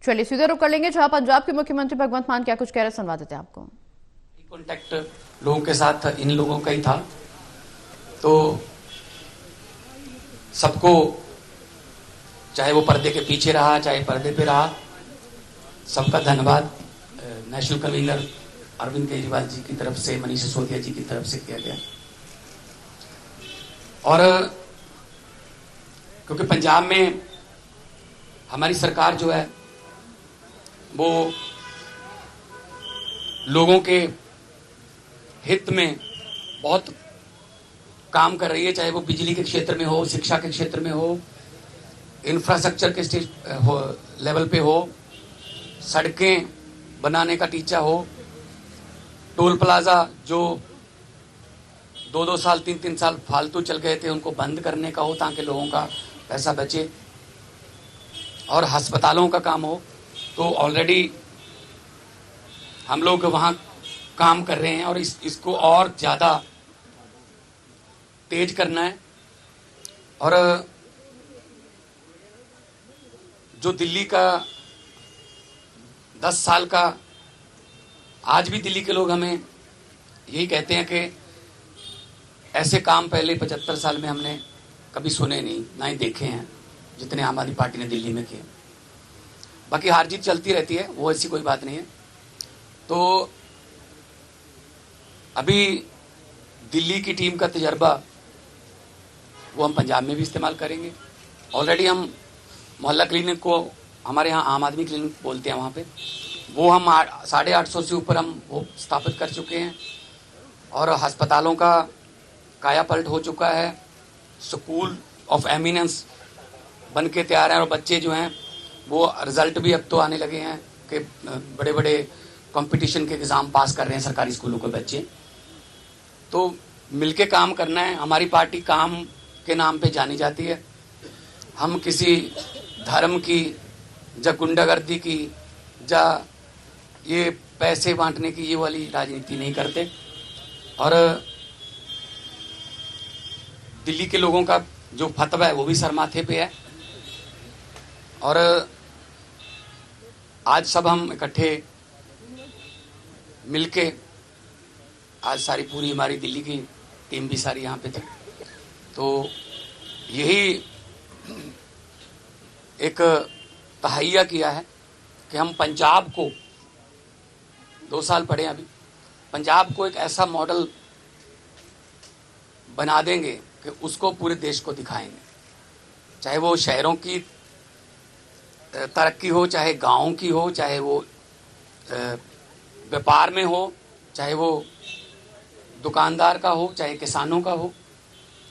चलिए सीधे रुक कर लेंगे जहां पंजाब के मुख्यमंत्री भगवंत मान क्या कुछ कह रहे सुनवा देते हैं आपको। कॉन्टेक्ट लोगों के साथ इन लोगों का ही था, तो सबको, चाहे वो पर्दे के पीछे रहा चाहे पर्दे पे रहा, सबका धन्यवाद नेशनल कन्वीनर अरविंद केजरीवाल जी की तरफ से, मनीष सिसोदिया जी की तरफ से किया गया। और क्योंकि पंजाब में हमारी सरकार जो है वो लोगों के हित में बहुत काम कर रही है, चाहे वो बिजली के क्षेत्र में हो, शिक्षा के क्षेत्र में हो, इंफ्रास्ट्रक्चर के लेवल पे हो, सड़कें बनाने का टीचा हो, टोल प्लाजा जो 2-2 साल 3-3 साल फालतू चल गए थे उनको बंद करने का हो ताकि लोगों का पैसा बचे, और अस्पतालों का काम हो। तो ऑलरेडी हम लोग वहाँ काम कर रहे हैं और इसको और ज़्यादा तेज करना है। और जो दिल्ली का 10 साल का, आज भी दिल्ली के लोग हमें यही कहते हैं कि ऐसे काम पहले 75 साल में हमने कभी सुने नहीं, ना ही देखे हैं जितने आम आदमी पार्टी ने दिल्ली में किए। बाकी हार जीत चलती रहती है, वो ऐसी कोई बात नहीं है। तो अभी दिल्ली की टीम का तजर्बा वो हम पंजाब में भी इस्तेमाल करेंगे। ऑलरेडी हम मोहल्ला क्लिनिक को, हमारे यहाँ आम आदमी क्लिनिक बोलते हैं, वहाँ पे वो हम 850 से ऊपर हम वो स्थापित कर चुके हैं, और अस्पतालों का काया पलट हो चुका है। स्कूल ऑफ एमिनेंस बन के तैयार हैं, और बच्चे जो हैं वो रिजल्ट भी अब तो आने लगे हैं कि बड़े बड़े कंपटीशन के एग्ज़ाम पास कर रहे हैं सरकारी स्कूलों के बच्चे। तो मिलके काम करना है। हमारी पार्टी काम के नाम पे जानी जाती है। हम किसी धर्म की या गुंडागर्दी की या ये पैसे बांटने की ये वाली राजनीति नहीं करते। और दिल्ली के लोगों का जो फतवा है वो भी सर माथे पे है। और आज सब हम इकट्ठे मिलके, आज सारी पूरी हमारी दिल्ली की टीम भी सारी यहाँ पे थी, तो यही एक तहैया किया है कि हम पंजाब को, 2 साल पढ़े अभी, पंजाब को एक ऐसा मॉडल बना देंगे कि उसको पूरे देश को दिखाएंगे। चाहे वो शहरों की तरक्की हो, चाहे गाँव की हो, चाहे वो व्यापार में हो, चाहे वो दुकानदार का हो, चाहे किसानों का हो।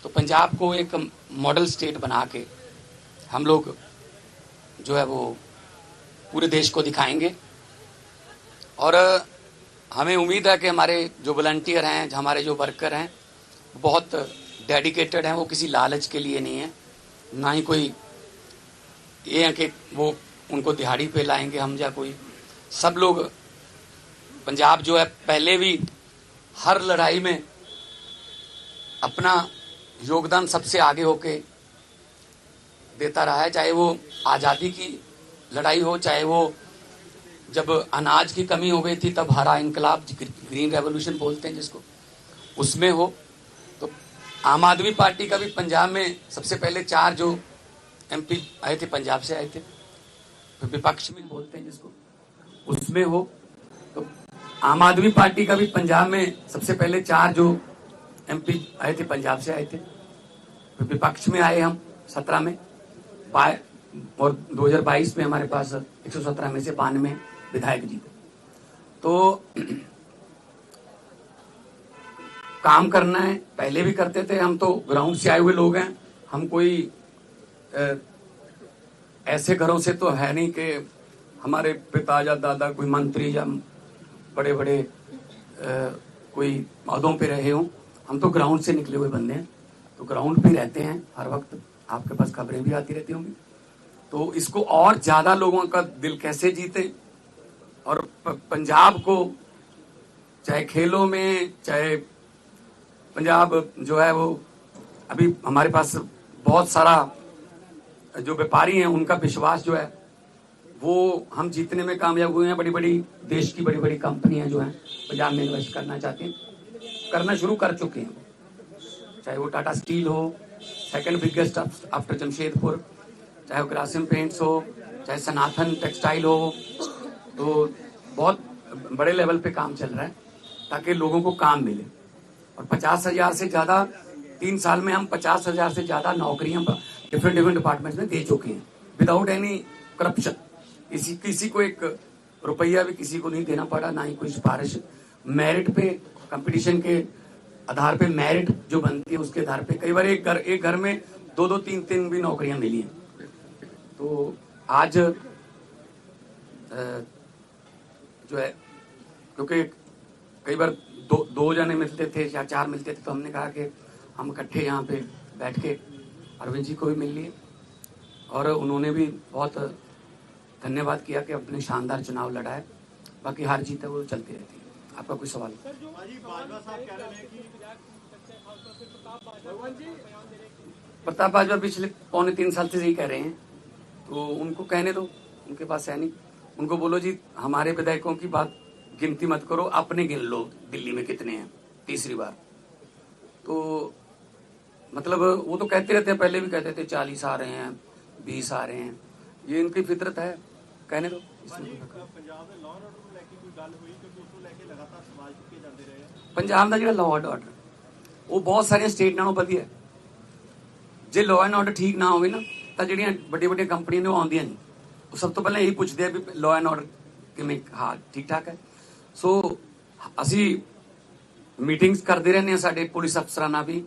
तो पंजाब को एक मॉडल स्टेट बना के हम लोग जो है वो पूरे देश को दिखाएंगे। और हमें उम्मीद है कि हमारे जो वॉलंटियर हैं, हमारे जो वर्कर हैं, बहुत डेडिकेटेड हैं। वो किसी लालच के लिए नहीं है, ना ही कोई ये है कि वो उनको दिहाड़ी पे लाएंगे हम, या कोई। सब लोग, पंजाब जो है पहले भी हर लड़ाई में अपना योगदान सबसे आगे होके देता रहा है। चाहे वो आज़ादी की लड़ाई हो, चाहे वो जब अनाज की कमी हो गई थी तब हरा इनकलाब, ग्रीन रेवोल्यूशन बोलते हैं जिसको, उसमें हो। तो आम आदमी पार्टी का भी पंजाब में सबसे पहले 4 जो MP आए थे पंजाब से आए थे, तो विपक्ष में बोलते हैं जिसको, उसमें हो। तो आम आदमी पार्टी का भी पंजाब में सबसे पहले 4 जो MP आए थे पंजाब से आए थे, तो विपक्ष में आए हम 17 में, और 2022 में हमारे पास 117 में से 92 विधायक जीते। तो काम करना है, पहले भी करते थे हम, तो ग्राउंड से आए हुए लोग हैं हम। कोई ऐसे घरों से तो है नहीं कि हमारे पिता या दादा कोई मंत्री या बड़े बड़े कोई पदों पे रहे हों। हम तो ग्राउंड से निकले हुए बंदे हैं, तो ग्राउंड पे रहते हैं हर वक्त। आपके पास खबरें भी आती रहती होंगी। तो इसको और ज़्यादा लोगों का दिल कैसे जीते, और पंजाब को चाहे खेलों में, चाहे पंजाब जो है वो, अभी हमारे पास बहुत सारा जो व्यापारी हैं उनका विश्वास जो है वो हम जीतने में कामयाब हुए हैं। बड़ी बड़ी देश की बड़ी बड़ी कंपनियां जो हैं पंजाब में इन्वेस्ट करना चाहती हैं, करना शुरू कर चुके हैं। चाहे वो टाटा स्टील हो, सेकंड बिगेस्ट आफ्टर जमशेदपुर, चाहे वो ग्रासिम पेंट्स हो, चाहे सनातन टेक्सटाइल हो, तो बहुत बड़े लेवल पे काम चल रहा है ताकि लोगों को काम मिले। और 50,000 से ज़्यादा 3 साल में हम 50,000 से ज़्यादा नौकरियां डिफरेंट डिफरेंट डिपार्टमेंट्स में दे चुके हैं विदाउट एनी करप्शन। किसी को एक रुपया भी किसी को नहीं देना पड़ा, ना ही कोई सिफारिश। मेरिट पे, कंपटीशन के आधार पे मेरिट जो बनती है उसके आधार पे कई बार एक घर में 2-2 3-3 भी नौकरियां मिली हैं। तो आज जो है, क्योंकि कई बार दो जने मिलते थे या 4 मिलते थे, तो हमने कहा कि हम इकट्ठे यहाँ पे बैठ के अरविंद जी को भी मिल लिए और उन्होंने भी बहुत धन्यवाद किया कि अपने शानदार चुनाव लड़ा है। बाकी हार जीत है वो चलती रहती है। आपका कोई सवाल? प्रताप बाजवा पिछले 2.25 साल से यही कह रहे हैं, तो उनको कहने दो, उनके पास है नहीं। उनको बोलो जी हमारे विधायकों की बात गिनती मत करो, अपने गिन लो दिल्ली में कितने हैं तीसरी बार। तो मतलब वो तो कहते रहते हैं, पहले भी कहते थे 40 आ रहे हैं, 20 आ रहे हैं, ये इनकी फितरत है, कहने दो। पंजाब का जो लॉ एंड ऑर्डर वो बहुत सारे स्टेट नालों वधिया है। जे लॉ एंड ऑर्डर ठीक ना होवे ना तो ਜਿਹੜੀਆਂ ਵੱਡੀਆਂ ਵੱਡੀਆਂ ਕੰਪਨੀਆਂ ਨੇ ਉਹ ਆਉਂਦੀਆਂ ਨਹੀਂ। ਉਹ ਸਭ ਤੋਂ ਪਹਿਲਾਂ ਇਹੀ ਪੁੱਛਦੇ ਆ ਵੀ ਲॉ ਐਂਡ ਆਰਡਰ ਕਿਵੇਂ, ਹਾਂ ਠੀਕ ਠਾਕ ਹੈ। ਸੋ ਅਸੀਂ ਮੀਟਿੰਗਸ ਕਰਦੇ ਰਹਿੰਦੇ ਹਾਂ ਸਾਡੇ ਪੁਲਿਸ ਅਫਸਰਾਂ ਨਾਲ ਵੀ,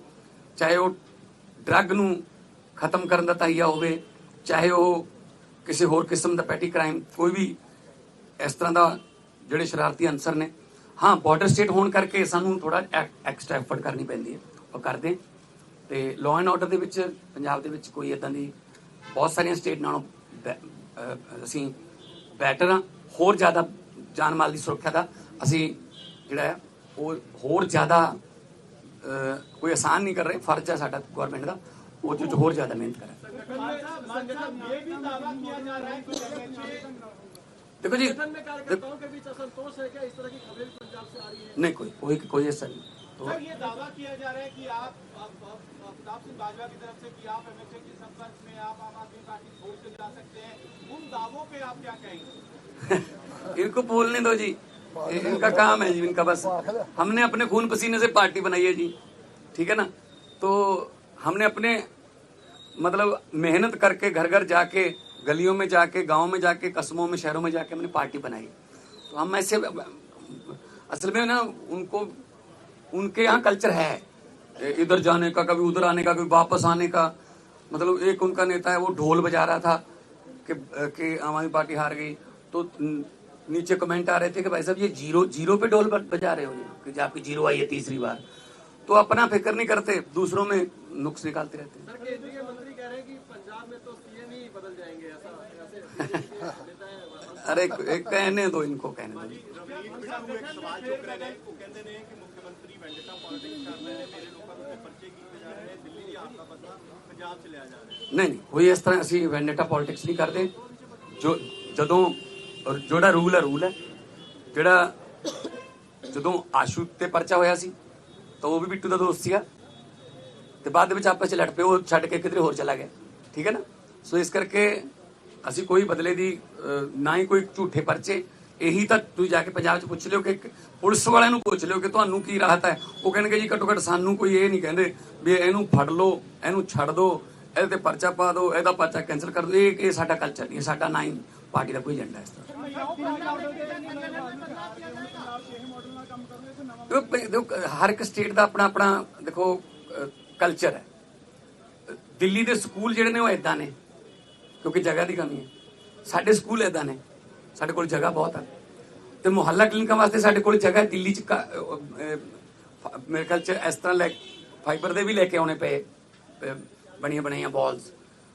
ਚਾਹੇ ਉਹ ਡਰੱਗ ਨੂੰ ਖਤਮ ਕਰਨ ਦਾ ਤਾਈਆ ਹੋਵੇ, ਚਾਹੇ ਉਹ ਕਿਸੇ ਹੋਰ ਕਿਸਮ ਦਾ ਪੈਟੀ ਕ੍ਰਾਈਮ, ਕੋਈ ਵੀ ਇਸ ਤਰ੍ਹਾਂ ਦਾ ਜਿਹੜੇ ਸ਼ਰਾਰਤੀ ਅਨਸਰ ਨੇ। ਹਾਂ ਬਾਰਡਰ ਸਟੇਟ ਹੋਣ ਕਰਕੇ ਸਾਨੂੰ ਥੋੜਾ ਐਕਸਟਰਾ ਐਫਰਟ ਕਰਨੀ ਪੈਂਦੀ ਹੈ, ਉਹ ਕਰਦੇ। ਤੇ ਲਾਅ ਐਂਡ ਆਰਡਰ ਦੇ ਵਿੱਚ ਪੰਜਾਬ ਦੇ ਵਿੱਚ ਕੋਈ ਇਦਾਂ ਦੀ ਬਹੁਤ ਸਾਰੀਆਂ ਸਟੇਟ ਨਾਲੋਂ ਅਸੀਂ ਬੈਟਰ ਹਾਂ। ਹੋਰ ਜ਼ਿਆਦਾ ਜਾਨ ਮਾਲ ਦੀ ਸੁਰੱਖਿਆ ਦਾ ਅਸੀਂ ਜਿਹੜਾ ਹੈ ਉਹ ਹੋਰ ਜ਼ਿਆਦਾ ਕੋਈ ਆਸਾਨ ਨਹੀਂ ਕਰ ਰਹੇ, ਫਰਜ਼ ਹੈ ਸਾਡਾ ਗਵਰਨਮੈਂਟ ਦਾ ਉਹ 'ਚ ਹੋਰ ਜ਼ਿਆਦਾ ਮਿਹਨਤ ਕਰੇ। देखो जी, नहीं कोई ऐसा नहीं। तो ये दावा किया जा रहा है कि आप प्रताप सिंह बाजवा की तरफ से कि आप एमएचए के संपर्क में आप आम आदमी पार्टी छोड़ के जा सकते हैं, उन दावों पे आप क्या कहेंगे? इनको बोलने दो जी, इनका काम है जी, इनका बस। हमने अपने खून पसीने से पार्टी बनाई है जी, ठीक है ना। तो हमने अपने मतलब मेहनत करके घर घर जाके, गलियों में जाके, गांव में जाके, कस्बों में, शहरों में जाके हमने पार्टी बनाई। तो हम ऐसे असल में ना उनको उनके यहाँ कल्चर है इधर जाने का, कभी उधर आने का, कभी वापस आने का। मतलब एक उनका नेता है वो ढोल बजा रहा था कि आम आदमी पार्टी हार गई, तो नीचे कमेंट आ रहे थे कि भाई साहब ये जीरो पे ढोल बजा रहे हो कि आपकी जीरो आई है तीसरी बार। तो अपना फिक्र नहीं करते, दूसरों में नुक्स निकालते रहते हैं। केंद्रीय मंत्री कह रहे हैं कि पंजाब में तो सीएम ही बदल जाएंगे, ऐसा अरे कहने दो, इनको कहने दो। नहीं कोई इस तरह ਅਸੀਂ ਵੈਂਡੇਟਾ ਪੋਲਿਟਿਕਸ ਨਹੀਂ ਕਰਦੇ। ਜਿਹੜਾ ਰੂਲ ਹੈ ਜਿਹੜਾ ਜਦੋਂ ਆਸ਼ੂ ਤੇ ਪਰਚਾ ਹੋਇਆ ਸੀ ਤਾਂ ਉਹ ਵੀ ਬਿੱਟੂ ਦਾ ਦੋਸਤ ਸੀਗਾ ਤੇ ਬਾਅਦ ਵਿੱਚ ਆਪਸ ਚ ਲੜ ਪਏ, ਉਹ ਛੱਡ ਕੇ ਕਿਧਰੇ ਹੋਰ ਚਲਾ ਗਿਆ, ਠੀਕ ਹੈ ਨਾ। ਸੋ ਇਸ ਕਰਕੇ ਅਸੀਂ ਕੋਈ ਬਦਲੇ ਦੀ ਨਾ ਹੀ ਕੋਈ ਝੂਠੇ ਪਰਚੇ। ਇਹੀ ਤਾਂ ਤੁਸੀਂ ਜਾ ਕੇ ਪੰਜਾਬ 'ਚ ਪੁੱਛ ਲਿਓ ਕਿ ਪੁਲਿਸ ਵਾਲਿਆਂ ਨੂੰ ਪੁੱਛ ਲਿਓ ਕਿ ਤੁਹਾਨੂੰ ਕੀ ਰਾਹਤ ਹੈ। ਉਹ ਕਹਿਣਗੇ ਜੀ ਘੱਟੋ ਘੱਟ ਸਾਨੂੰ ਕੋਈ ਇਹ ਨਹੀਂ ਕਹਿੰਦੇ ਵੀ ਇਹਨੂੰ ਫੜ ਲਓ, ਇਹਨੂੰ ਛੱਡ ਦਿਓ, ਇਹਦੇ ਤੇ ਪਰਚਾ ਪਾ ਦਿਓ, ਇਹਦਾ ਪਰਚਾ ਕੈਂਸਲ ਕਰ ਦਿਓ। ਇਹ ਸਾਡਾ ਕਲਚਰ ਨਹੀਂ, ਸਾਡਾ ਨਾ ਹੀ ਪਾਰਟੀ ਦਾ ਕੋਈ ਏਜੰਡਾ ਇਸ ਤਰ੍ਹਾਂ। ਹਰ ਇੱਕ ਸਟੇਟ ਦਾ ਆਪਣਾ ਆਪਣਾ ਦੇਖੋ ਕਲਚਰ ਹੈ। ਦਿੱਲੀ ਦੇ ਸਕੂਲ ਜਿਹੜੇ ਨੇ ਉਹ ਇਦਾਂ ਨੇ ਕਿਉਂਕਿ ਜਗ੍ਹਾ ਦੀ ਕਮੀ ਹੈ। ਸਾਡੇ ਸਕੂਲ ਇਦਾਂ ਨੇ, ਸਾਡੇ ਕੋਲ ਜਗ੍ਹਾ ਬਹੁਤ ਹੈ ਤੇ ਮੁਹੱਲਾ ਕਲੀਨਿਕਾਂ ਵਾਸਤੇ ਸਾਡੇ ਕੋਲ ਜਗ੍ਹਾ ਦਿੱਲੀ 'ਚ ਮੇਰੇ ਖਿਆਲ 'ਚ ਇਸ ਤਰ੍ਹਾਂ ਫਾਈਬਰ ਦੇ ਵੀ ਲੈ ਕੇ ਆਉਣੇ ਪਏ ਬਣੀਆਂ ਬਣਾਈਆਂ ਬਾਲਸ।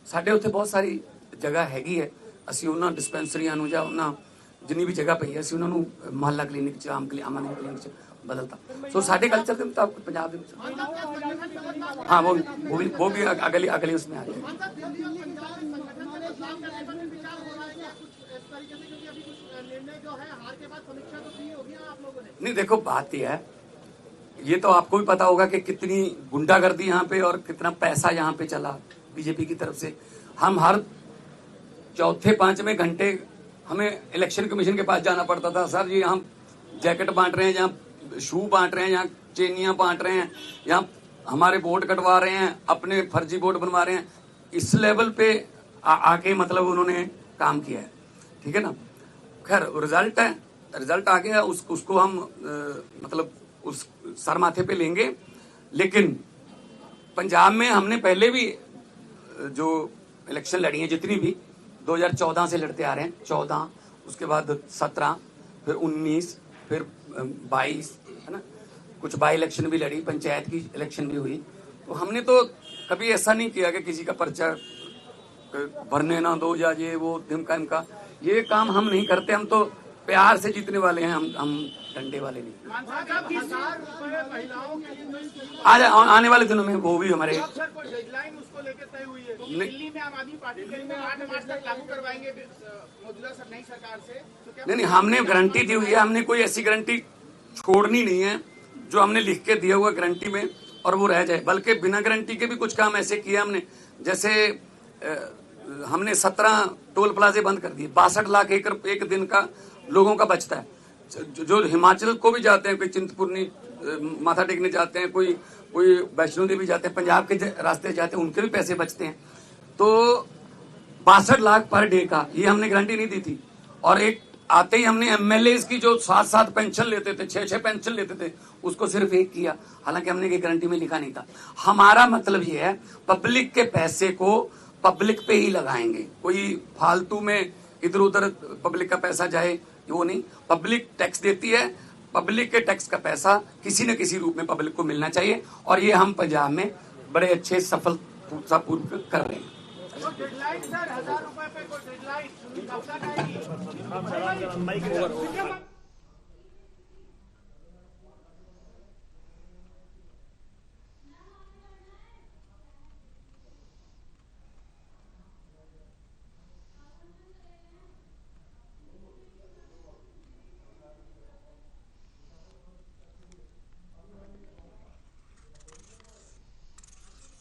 ਸਾਡੇ ਉੱਥੇ ਬਹੁਤ ਸਾਰੀ ਜਗ੍ਹਾ ਹੈਗੀ ਹੈ। ਅਸੀਂ ਉਹਨਾਂ ਡਿਸਪੈਂਸਰੀਆਂ ਨੂੰ ਜਾਂ ਉਹਨਾਂ ਜਿੰਨੀ ਵੀ ਜਗ੍ਹਾ ਪਈ ਹੈ ਅਸੀਂ ਉਹਨਾਂ ਨੂੰ ਮੁਹੱਲਾ ਕਲੀਨਿਕ 'ਚ ਆਮ ਆਦਮੀ ਕਲੀਨਿਕ 'ਚ ਬਦਲਤਾ। ਸੋ ਸਾਡੇ ਕਲਚਰ के मुताबिक पंजाब ਦੇ ਵਿੱਚ हाँ वो भी अगली उसमें आ जाए। इस तरीके से, क्योंकि अभी कुछ निर्णय जो है हार के बाद समीक्षा तो की होगी ना आप लोगों ने? नहीं, देखो बात यह है, ये तो आपको भी पता होगा कि कितनी गुंडागर्दी यहाँ पे और कितना पैसा यहाँ पे चला बीजेपी की तरफ से। हम हर चौथे पांचवें घंटे हमें इलेक्शन कमीशन के पास जाना पड़ता था। सर जी, हम जैकेट बांट रहे हैं, यहाँ शू बांट रहे हैं, यहाँ चेनियां बांट रहे हैं, यहाँ हमारे वोट कटवा रहे हैं, अपने फर्जी वोट बनवा रहे हैं। इस लेवल पे आके मतलब उन्होंने काम किया है, ठीक है ना। खैर रिजल्ट है, रिजल्ट आ गया, उसको हम मतलब उस सर माथे पे लेंगे। लेकिन पंजाब में हमने पहले भी जो इलेक्शन लड़ी है, जितनी भी 2014 से लड़ते आ रहे हैं, 14, उसके बाद 17, फिर 19, फिर 22, है ना। कुछ बाई इलेक्शन भी लड़ी, पंचायत की इलेक्शन भी हुई। तो हमने तो कभी ऐसा नहीं किया कि किसी का पर्चा भरने ना दो या ये वो ढिमका इनका, ये काम हम नहीं करते। हम तो प्यार से जीतने वाले हैं, हम डंडे वाले नहीं। महिलाओं के लिए आज आने वाले दिनों में वो भी हमारे सर कोई डेडलाइन उसको लेकर तय हुई है? दिल्ली में आम आदमी पार्टी करीब 8 मार्च तक लागू करवाएंगे मौजूदा नई सरकार से, तो क्या? नहीं, हमने गारंटी दी हुई है। हमने कोई ऐसी गारंटी छोड़नी नहीं है जो हमने लिख के दिया हुआ गारंटी में और वो रह जाए। बल्कि बिना गारंटी के भी कुछ काम ऐसे किया हमने, जैसे हमने 17 टोल प्लाजे बंद कर दिए। 62 लाख एकड़ एक दिन का लोगों का बचता है। जो हिमाचल को भी जाते हैं, कोई चिंतपूर्णी माथा टेकने जाते हैं, कोई वैष्णो देवी जाते हैं, पंजाब के रास्ते जाते हैं, उनके भी पैसे बचते हैं। तो 62 लाख पर डे का ये हमने गारंटी नहीं दी थी। और एक आते ही हमने एमएलए की जो 7-7 पेंशन लेते थे, 6-6 पेंशन लेते थे, उसको सिर्फ एक किया। हालांकि हमने ये गारंटी में लिखा नहीं था। हमारा मतलब ये है, पब्लिक के पैसे को पब्लिक पे ही लगाएंगे। कोई फालतू में इधर उधर पब्लिक का पैसा जाए वो नहीं। पब्लिक टैक्स देती है, पब्लिक के टैक्स का पैसा किसी न किसी रूप में पब्लिक को मिलना चाहिए। और ये हम पंजाब में बड़े अच्छे सफलतापूर्वक कर रहे हैं। डेडलाइन सर, 1000 रुपए पे कोई डेडलाइन कब तक आएगी?